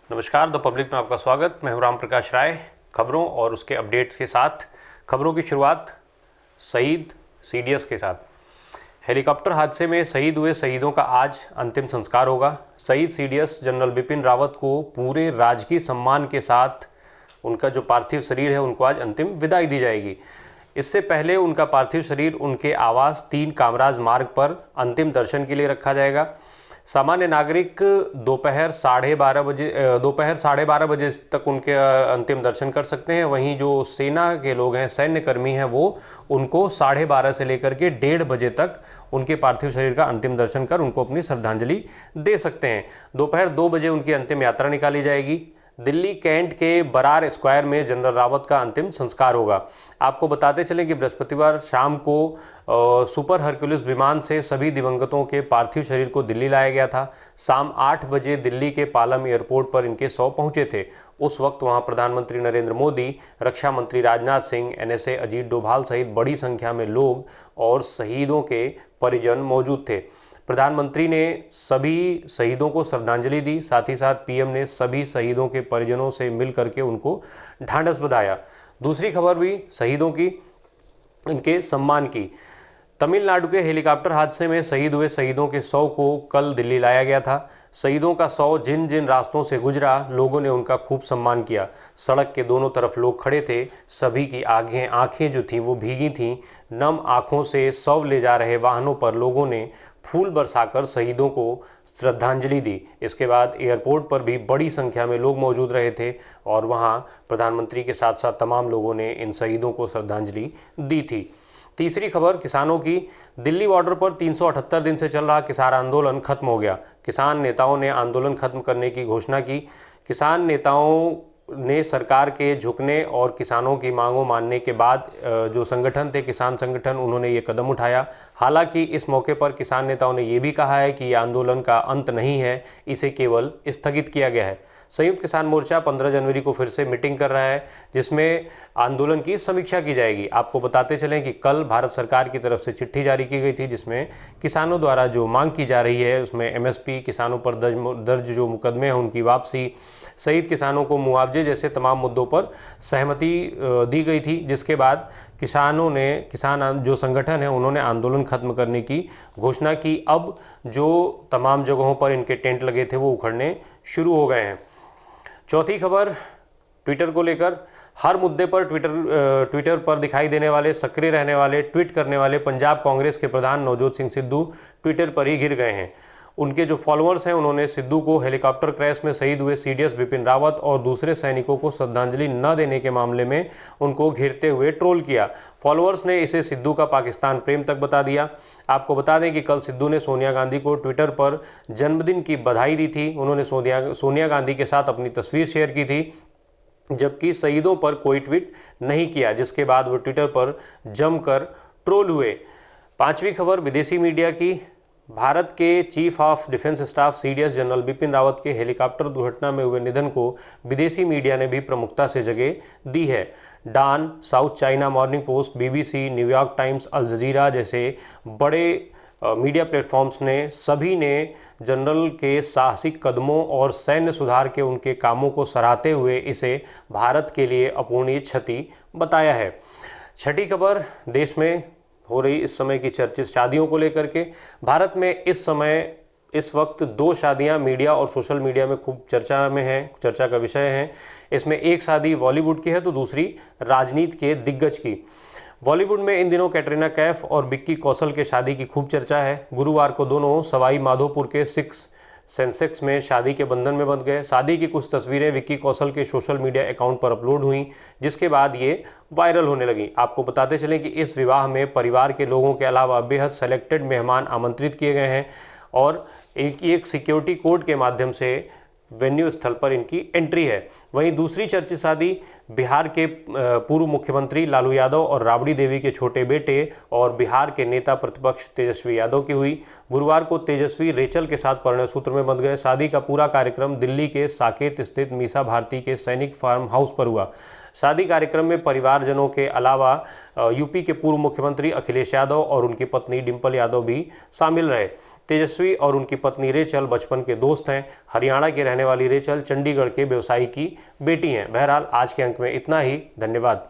नमस्कार, the public में आपका स्वागत। मैं हूं राम प्रकाश राय। खबरों और उसके अपडेट्स के साथ खबरों की शुरुआत शहीद सीडीएस के साथ। हेलीकॉप्टर हादसे में शहीद हुए शहीदों का आज अंतिम संस्कार होगा। शहीद सीडीएस जनरल बिपिन रावत को पूरे राजकीय सम्मान के साथ उनका जो पार्थिव शरीर है उनको आज अंतिम विदाई दी जाएगी। इससे पहले उनका पार्थिव शरीर उनके आवास 3 कामराज मार्ग पर अंतिम दर्शन के लिए रखा जाएगा। सामान्य नागरिक दोपहर साढ़े 12 बजे तक उनके अंतिम दर्शन कर सकते हैं। वहीं जो सेना के लोग हैं, सैन्य कर्मी हैं, वो उनको 12:30 से लेकर के 1:30 बजे तक उनके पार्थिव शरीर का अंतिम दर्शन कर उनको अपनी श्रद्धांजलि दे सकते हैं। दोपहर 2 बजे उनकी अंतिम यात्रा निकाली जाएगी। दिल्ली कैंट के बरार स्क्वायर में जनरल रावत का अंतिम संस्कार होगा। आपको बताते चलें कि बृहस्पतिवार शाम को सुपर हरक्यूलिस विमान से सभी दिवंगतों के पार्थिव शरीर को दिल्ली लाया गया था। शाम 8 बजे दिल्ली के पालम एयरपोर्ट पर इनके शव पहुंचे थे। उस वक्त वहां प्रधानमंत्री नरेंद्र मोदी, रक्षा मंत्री राजनाथ सिंह, एनएसए अजीत डोभाल सहित बड़ी संख्या में लोग और शहीदों के परिजन मौजूद थे। प्रधानमंत्री ने सभी शहीदों को श्रद्धांजलि दी। साथ ही साथ पीएम ने सभी शहीदों के परिजनों से मिल करके उनको ढांढस बंधाया। दूसरी खबर भी शहीदों की, इनके सम्मान की। तमिलनाडु के हेलीकॉप्टर हादसे में शहीद हुए शहीदों के शव को कल दिल्ली लाया गया था। शहीदों का शव जिन जिन रास्तों से गुजरा, लोगों ने उनका खूब सम्मान किया। सड़क के दोनों तरफ लोग खड़े थे। सभी की आंखें जो थीं वो भीगी थीं। नम आंखों से शव ले जा रहे वाहनों पर लोगों ने फूल बरसाकर शहीदों को श्रद्धांजलि दी। इसके बाद एयरपोर्ट पर भी बड़ी संख्या में लोग मौजूद रहे थे और वहां प्रधानमंत्री के साथ साथ तमाम लोगों ने इन शहीदों को श्रद्धांजलि दी थी। तीसरी खबर किसानों की। दिल्ली बॉर्डर पर 378 दिन से चल रहा किसान आंदोलन खत्म हो गया। किसान नेताओं ने आंदोलन खत्म करने की घोषणा की। किसान नेताओं ने सरकार के झुकने और किसानों की मांगों मानने के बाद जो संगठन थे, किसान संगठन, उन्होंने ये कदम उठाया। हालांकि इस मौके पर किसान नेताओं ने ये भी कहा है कि ये आंदोलन का अंत नहीं है, इसे केवल स्थगित किया गया है। संयुक्त किसान मोर्चा 15 जनवरी को फिर से मीटिंग कर रहा है, जिसमें आंदोलन की समीक्षा की जाएगी। आपको बताते चलें कि कल भारत सरकार की तरफ से चिट्ठी जारी की गई थी, जिसमें किसानों द्वारा जो मांग की जा रही है उसमें एमएसपी, किसानों पर दर्ज जो मुकदमे हैं उनकी वापसी, शहीद किसानों को मुआवजे जैसे तमाम मुद्दों पर सहमति दी गई थी। जिसके बाद किसान जो संगठन है उन्होंने आंदोलन खत्म करने की घोषणा की। अब जो तमाम जगहों पर इनके टेंट लगे थे वो उखड़ने शुरू हो गए हैं। चौथी खबर ट्विटर को लेकर। हर मुद्दे पर ट्विटर पर दिखाई देने वाले, सक्रिय रहने वाले, ट्वीट करने वाले पंजाब कांग्रेस के प्रधान नवजोत सिंह सिद्धू ट्विटर पर ही घिर गए हैं। उनके जो फॉलोअर्स हैं उन्होंने सिद्धू को हेलीकॉप्टर क्रैश में शहीद हुए सीडीएस बिपिन रावत और दूसरे सैनिकों को श्रद्धांजलि न देने के मामले में उनको घेरते हुए ट्रोल किया। फॉलोअर्स ने इसे सिद्धू का पाकिस्तान प्रेम तक बता दिया। आपको बता दें कि कल सिद्धू ने सोनिया गांधी को ट्विटर पर जन्मदिन की बधाई दी थी। उन्होंने सोनिया गांधी के साथ अपनी तस्वीर शेयर की थी, जबकि शहीदों पर कोई ट्वीट नहीं किया, जिसके बाद वो ट्विटर पर जमकर ट्रोल हुए। पांचवी खबर विदेशी मीडिया की। भारत के chief of defence staff CDS general Bipin Rawat के हेलीकॉप्टर दुर्घटना में हुए निधन को विदेशी मीडिया ने भी प्रमुखता से जगह दी है। Dawn, South China Morning Post, BBC, New York Times, Al Jazeera जैसे बड़े मीडिया प्लेटफॉर्म्स ने सभी ने जनरल के साहसिक कदमों और सैन्य सुधार के उनके कामों को सराहते हुए इसे भारत के लिए अपूरणीय क्षति बताया है। छठी खबर देश में हो रही इस समय की चर्चित शादियों को लेकर के। भारत में इस वक्त 2 शादियां मीडिया और सोशल मीडिया में खूब चर्चा का विषय है। इसमें एक शादी बॉलीवुड की है तो दूसरी राजनीति के दिग्गज की। बॉलीवुड में इन दिनों कैटरीना कैफ और विक्की कौशल के शादी की खूब चर्चा है। गुरुवार को दोनों सवाई माधोपुर के 6 सेंसेक्स में शादी के बंधन में बंध गए। शादी की कुछ तस्वीरें विक्की कौशल के सोशल मीडिया अकाउंट पर अपलोड हुई, जिसके बाद ये वायरल होने लगी। आपको बताते चलें कि इस विवाह में परिवार के लोगों के अलावा बेहद सेलेक्टेड मेहमान आमंत्रित किए गए हैं और एक सिक्योरिटी कोड के माध्यम से वेन्यू स्थल पर इनकी एंट्री है। वहीं दूसरी चर्चित शादी बिहार के पूर्व मुख्यमंत्री लालू यादव और राबड़ी देवी के छोटे बेटे और बिहार के नेता प्रतिपक्ष तेजस्वी यादव की हुई। गुरुवार को तेजस्वी रेचल के साथ परिणय सूत्र में बंध गए। शादी का पूरा कार्यक्रम दिल्ली के साकेत स्थित मीसा भारती के सैनिक फार्म हाउस पर हुआ। शादी कार्यक्रम में परिवारजनों के अलावा यूपी के पूर्व मुख्यमंत्री अखिलेश यादव और उनकी पत्नी डिंपल यादव भी शामिल रहे। तेजस्वी और उनकी पत्नी रेचल बचपन के दोस्त हैं। हरियाणा की रहने वाली रेचल चंडीगढ़ के व्यवसायी की बेटी हैं। बहरहाल आज के अंक में इतना ही। धन्यवाद।